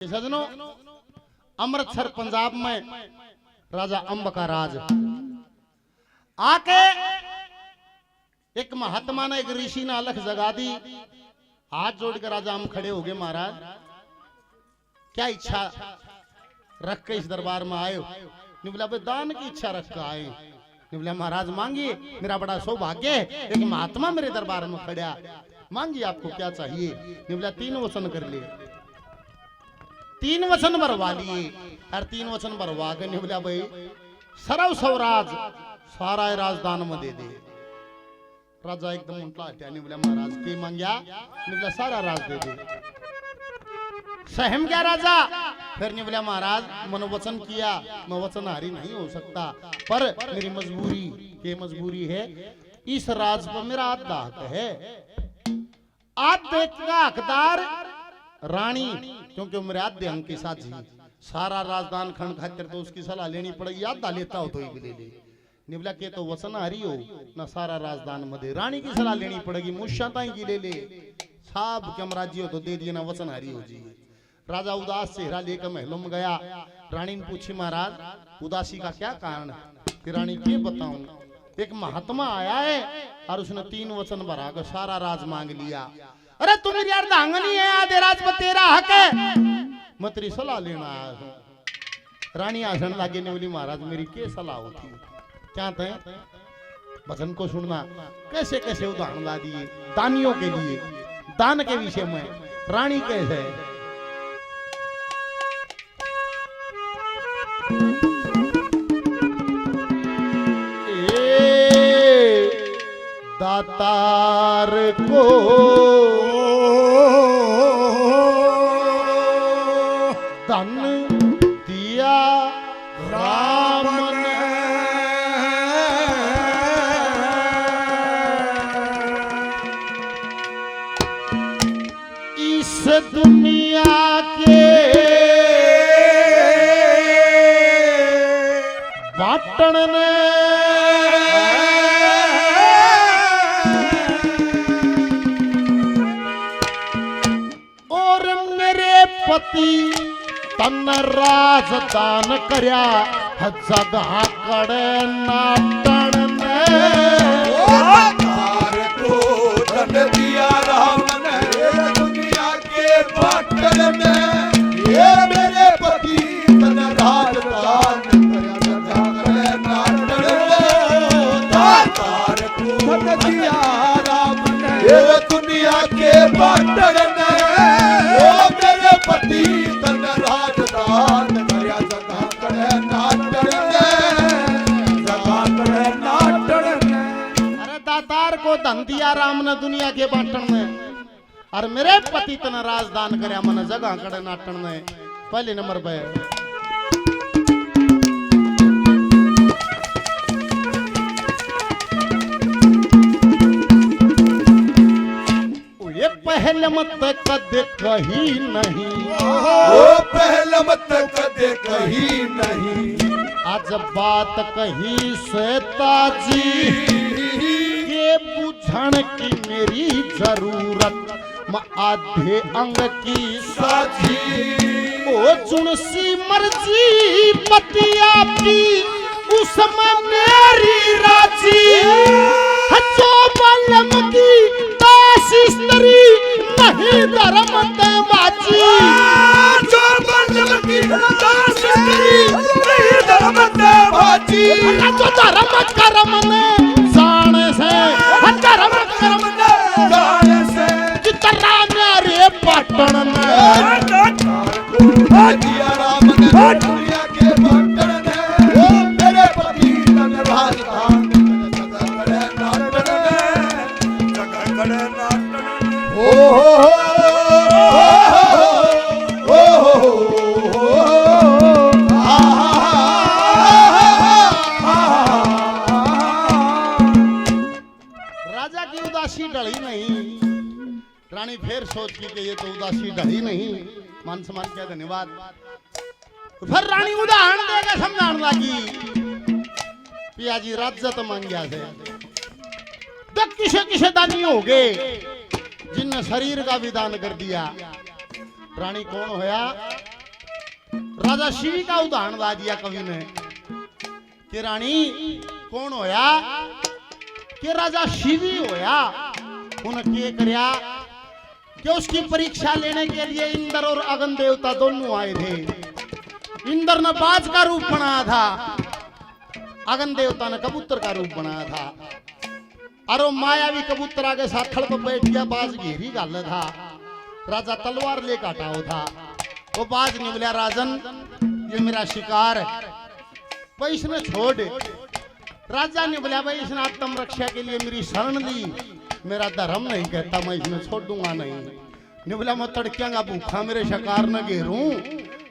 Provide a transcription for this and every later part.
सजनों, अमृतसर पंजाब में राजा अंब का राज आके एक महात्मा ने एक ऋषि ने अलख जगा दी। हाथ जोड़कर राजा हम खड़े हो गए, महाराज क्या इच्छा रख के इस दरबार में आए हो? ने बोला दान की इच्छा रख के आए। ने बोला महाराज मांगिए, मेरा बड़ा सौभाग्य है एक महात्मा मेरे दरबार में खड़ा, मांगिए आपको क्या चाहिए। ने बोला 3 वचन कर लिए, 3 वचन भरवा लिए और 3 वचन भरवा के बोला भाई सरव स्वराज सारा राजदान में दे दे। राजा एकदम उल्टा हटा, ने बोला महाराज की मांगया? ने बोला सारा राज दे दे। सहम क्या राजा? फिर ने बोला महाराज मैंने वचन किया, मैं वचनहारी नहीं हो सकता, पर मेरी मजबूरी, ये मजबूरी है इस राज पर मेरा आधा हक है। आधे का हकदार रानी, क्योंकि मेरे आधे अंक के साथ ही सारा राजदान खंड खातिर तो उसकी सलाह लेनी पड़ेगी, आधा लेता हो तो ही ले ले। निबला के तो वचन हारी हो ना सारा राजदान मधे, रानी की सलाह लेनी पड़ेगी, मुश्शाताई की ले ले, साहब कम राज्य हो तो दे दिए ना वचन हारी हो जी। राजा उदास चेहरा लेकर महलों में गया। रानी ने पूछी महाराज उदासी का क्या कारण है? कि रानी के बताऊं, एक महात्मा आया है और उसने 3 वचन भरा कर सारा राज मांग लिया। अरे तू मेरी अर्धांगनी है, आधे राज पर तेरा हक है, मैं तेरी सलाह लेना आया हूं। रानी आसन लागे ने बोली महाराज मेरी के सलाह होती? क्या थे वचन को सुनना। कैसे कैसे उदाहरण ला दिए दानियों के लिए, दान के विषय में। रानी कैसे दातार को धन दिया राम ने, इस दुनिया के बाटन ने पति तन राजदान करया जगह कड़े नाटन ने। तार को धन दिया राम ने दुनिया के बाटन ने, ये मेरे पति तन राजदान करया जगह कड़े नाटन ने। तार को धन दिया राम ने ये दुनिया के बाटन ने, पति तन राजदान करया जगह करे नाटन ने, जगह करे नाटन ने। अरे दातार को धन दिया राम ने दुनिया के बाटन में, और मेरे पति तन राजदान करया मन जगह करे नाटन ने। पहले नंबर पे पहले मत कदे कही नहीं, ओ पहले मत कदे कही नहीं, आज बात कही सेताजी के बुझण की मेरी जरूरत, मैं आधे अंग की साझी। ओ जुनसी मर्जी पति आपकी उसमें मेरी राजी, जो बलम की दासिस्तरी नहीं धर्म ते बाजी, जो बलम की दासिस्तरी नहीं धर्म ते बाजी। जो धर्म कर्म ने जाने से, धर्म कर्म ने जाने से, जितना मेरे पाटन में दिया राम ने दुनिया के बाटन ने, वो मेरे पति तन राजदान करे नाटन ने, जगह करे नाटन ने। ओ राजा की उदासी ढली नहीं। रानी फिर सोच की कि ये तो उदासी ढली नहीं, मान सम्मान क्या धन्यवाद। फिर रानी उदाहरण देकर समझाने लगी, पियाजी राज्य तो मांग गया थे, तो किसे किसे दानी हो गए जिनने शरीर का भी दान कर दिया। रानी कौन होया? राजा शिवी का उदाहरण ला दिया कवि ने कि रानी कौन होया कि राजा शिवी होया। उन्हें क्या कि उसकी परीक्षा लेने के लिए इंद्र और अगन देवता दोनों आए थे। इंद्र ने बाज का रूप बनाया था, अगन देवता ने कबूतर का रूप बनाया था। और मायावी कबूतर आगे साथड़ पर बैठ गया, बाज घेरी गाल था। राजा तलवार ले काटाओ था। वो बाज ने बोला राजन ये मेरा शिकार है, भाई इसने छोड़। राजा ने बोला भाई इसने आत्म रक्षा के लिए मेरी शरण ली, मेरा धर्म नहीं कहता मैं इसमें छोड़ दूंगा नहीं। ने बोला मैं तड़कियागा भूखा मेरे शिकार न घेरूं,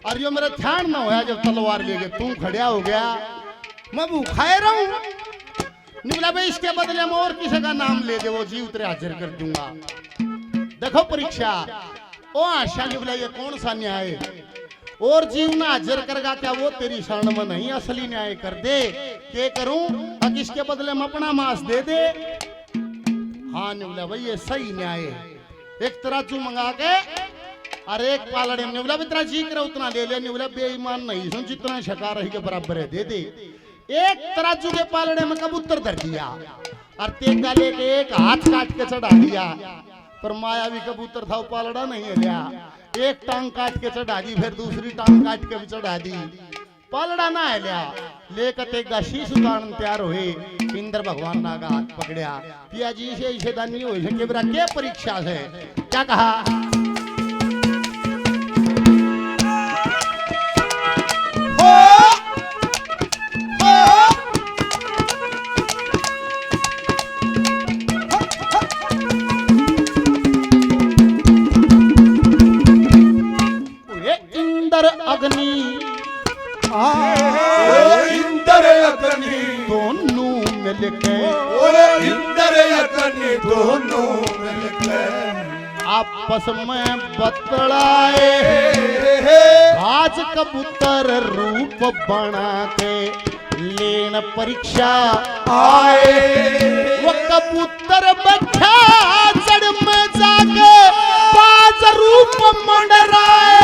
और यो मेरा ध्यान ना होया जब तलवार लेके तू खड़िया हो गया, मैं भूखा रहूं। ने बोला भाई इसके बदले में और किसी का नाम ले दे, वो जीव तेरे हाजिर कर दूंगा। देखो परीक्षा ओ आशा ने बोला ये कौन सा न्याय, और जीव ना हाजिर करगा क्या वो तेरी शरण में नहीं, असली न्याय कर दे। क्या करूं अब इसके बदले में अपना मांस दे दे। हाँ ने बोला भाई ये सही न्याय है। एक तराजू मंगा के और एक पालड़े में बोला तेरा जी करे उतना ले ले। बोला बेईमान नहीं सुन, जितना शिकार के बराबर है दे दे। एक तराजू के पालड़े में कबूतर धर दिया और तेगा लेके एक हाथ काट के चढ़ा दिया, पर मायावी कबूतर था वो पालड़ा नहीं हिलिया। एक टांग काट के चढ़ा दी, फिर दूसरी टांग काट के भी चढ़ा दी, पालड़ा ना हिलिया। लेकर तेगा शीश उतारन तैयार हुए, इंद्र भगवान ना का हाथ पकड़िया। पिया जी से इसे दानी हो सके मेरा क्या परीक्षा से, क्या कहा अग्नि इंद्र अग्नि दोनों मिलके, इंद्र अग्नि दोनों मिलके आपस में बतलाए, आज कबूतर रूप बना के लेन परीक्षा आए। वो कबूतर बैठा जड़ में जाके बाज रूप मंडराए।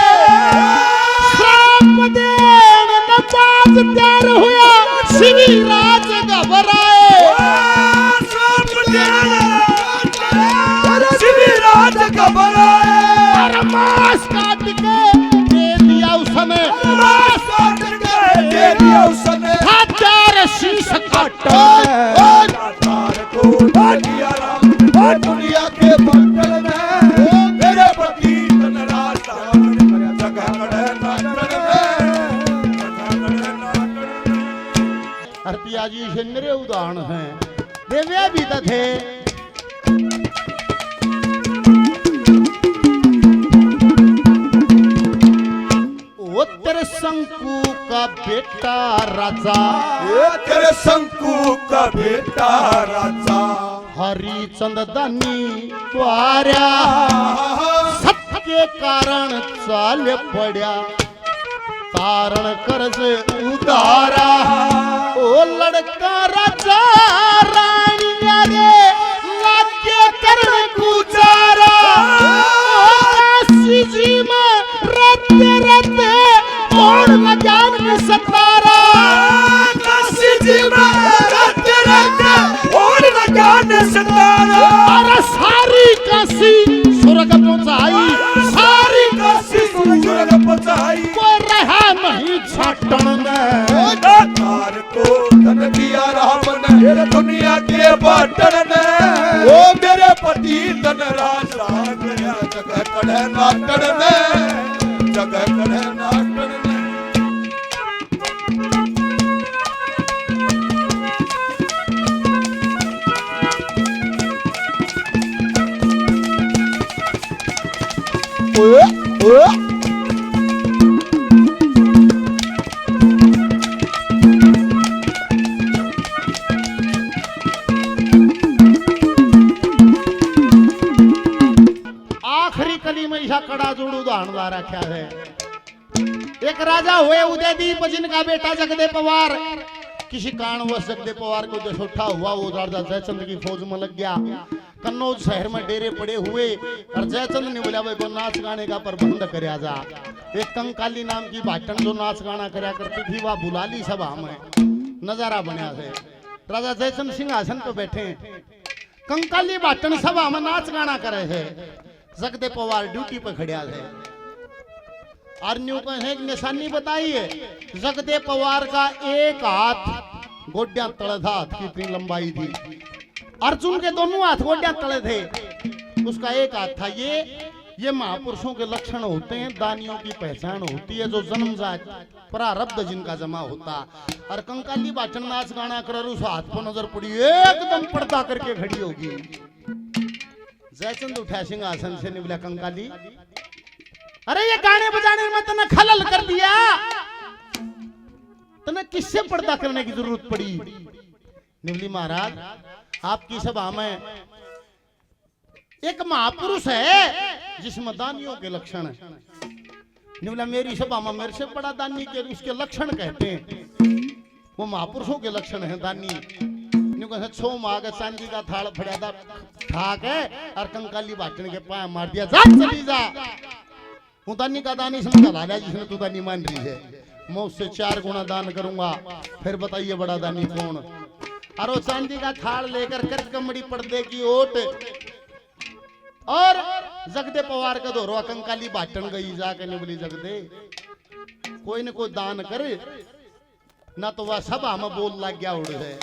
बाज तैयार हुआ शिवी राज घबराए। शिवी राज घबराए। मांस काट के दे दिया उसने, मांस काट के दे दिया उसने। हजार शीश काट दुनिया के बंटल में मेरे पति धनराज हर पिया जी से मेरे उदाहरण हैं, देवे भी तो थे। ओ तेरे शंकु का बेटा राजा, तेरे शंकु का बेटा राजा हरिचंद दानी द्वारा सत्य के कारण चाल पड़ा, तारण कर्ज उतारा। ओ लड़का राजा रानिया रे लागे करण गुजारा। काशी जी में रहते रहते और न जान सतारा। काशी जी में रहते रहते और न जान सतारा। और सारी काशी स्वर्ग पहुंचाई, सारी काशी स्वर्ग पहुंचाई। कोई रहा नहीं छाटन में, तार को धन दिया राम ने दुनिया के बाटन ने। ओ मेरे पति धनराज राज गया जगह कड़े नाटन में, जगह कड़े नाटन में। आखिरी कली में ऐसा कड़ा जोड़ उदाहरण ला रखा है। एक राजा हुए उदयदीप जिनका बेटा जगदे पवार, किसी कारणवश जगदे पवार को जो उठा हुआ वो राजा जयचंद की फौज में लग गया। कन्नौज शहर में डेरे पड़े हुए और जयचंद ने बोला भाई को नाच गाने का प्रबंध करया जा। एक कंकाली नाम की भाटन जो नाच गाना करया करती थी वह बुला ली सभा में, नजारा बनया है। राजा जयचंद सिंहासन पे बैठे, कंकाली भाटन सभा में नाच गाना करे है। जगदे पवार ड्यूटी पे खड़िया है। आर्नियों को एक निशानी बताई है, जगदे पवार का एक हाथ गोड्या तले था, हाथ की इतनी लंबाई थी। अर्जुन के दोनों हाथ गोड्या तले थे, उसका एक हाथ था। ये महापुरुषों के लक्षण होते हैं, दानियों की पहचान होती है, जो जन्मजात प्रारब्ध जिनका जमा होता। और कंकाली भाटन नाच गाना कर उस हाथ पर नजर पड़ी, एकदम पर्दा करके खड़ी होगी। जयचंद उठा सिंहासन से, निबला कंकाली अरे ये गाने बजाने में तने खलल कर दिया, तने किससे पर्दा करने की जरूरत पड़ी? निबली महाराज आपकी सभा में एक महापुरुष है जिसमें दानियों के लक्षण है। निबला मेरी सभा में मेरे से बड़ा दानी के उसके लक्षण कहते हैं, वो महापुरुषों के लक्षण है दानी। छो माग चांदी का थाल फड़ा था ठाक है और कंकाली भाटन के पाए मार दिया, जा चली जा। हूँ दानी का दानी समझा लाला जिसने तू दानी मान रही है, मैं उससे 4 गुना दान करूंगा, फिर बताइए बड़ा दानी कौन? और वो चांदी का थाल लेकर कर कमड़ी पर्दे की ओट और जगदे पवार का दौरा कंकाली भाटन गई जाकर ने बोली जगदे कोई न कोई दान करे ना, तो वह सभा में बोल लग गया उड़ है,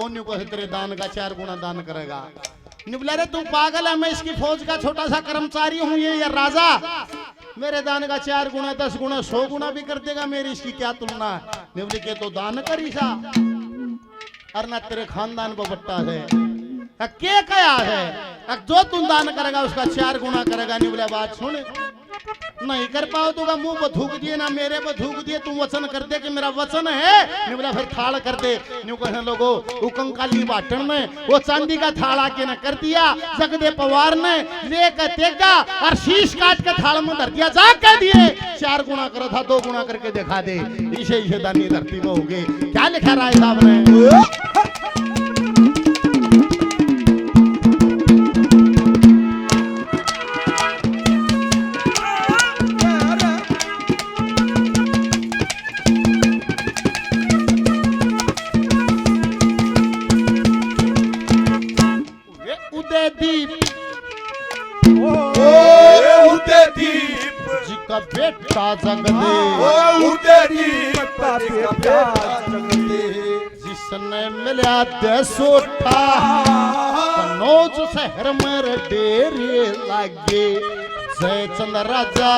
ओन्यू को तेरे दान का 4 गुना दान करेगा। निबला रे तू पागल है, मैं इसकी फौज का छोटा सा कर्मचारी हूँ, ये या राजा मेरे दान का 4 गुना 10 गुना 100 गुना भी कर देगा, मेरी इसकी क्या तुलना है? निबली के तो दान करी सा और ना तेरे खानदान को बट्टा है क्या कया है, जो तुम दान करेगा उसका 4 गुना करेगा। निबला बात सुन, नहीं कर पाओ तो मुंह पर थूक दिए ना मेरे पर थूक दिए, तुम वचन कर दे कि मेरा वचन है। निबला फिर थाल कर दे। न्यू कहने लोगो वो कंकाली भाटन ने वो चांदी का थाल आके न कर दिया, जगदे पवार ने ले कर देगा और शीश काट के थाल में धर दिया, जा कह दिए 4 गुना करा था 2 गुना करके दिखा दे, इसे दानी धरती में हो गए। क्या लिखा राय साहब ने? बेटा जगदे जिसने मिला देसोठा कन्नौज शहर में डेरे लागे, जयचंद राजा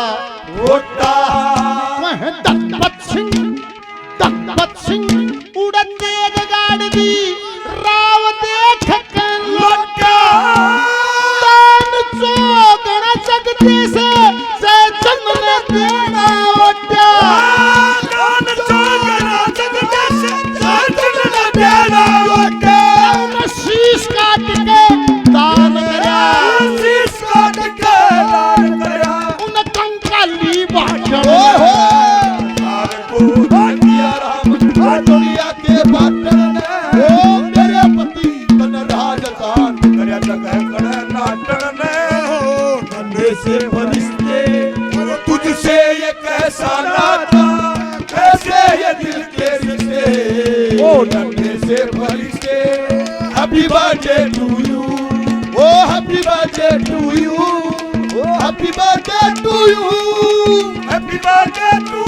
ओटा वह दत्पत सिंह उड़ते गाड़ दी, राव देख कर लोटा दान चौगण जगदे से जयचंद ने देना ओटा, दान चौगण जगदे से जयचंद ने देना ओटा। शीश काट के दान करया, शीश काट के दान करया, उन कंकाली भाटन दुनिया के भाटन ने ओ मेरे पति तन राजदान करया, जगह कड़े नाटन ने हो नन्हे से फरिश्ते तुझसे ये कैसा नाता, कैसे ये दिल के रिश्ते ओ नन्हे से फरिश्ते। हैप्पी बर्थडे टू यू, ओ हैप्पी बर्थडे टू यू, ओ happy birthday to you, happy birthday to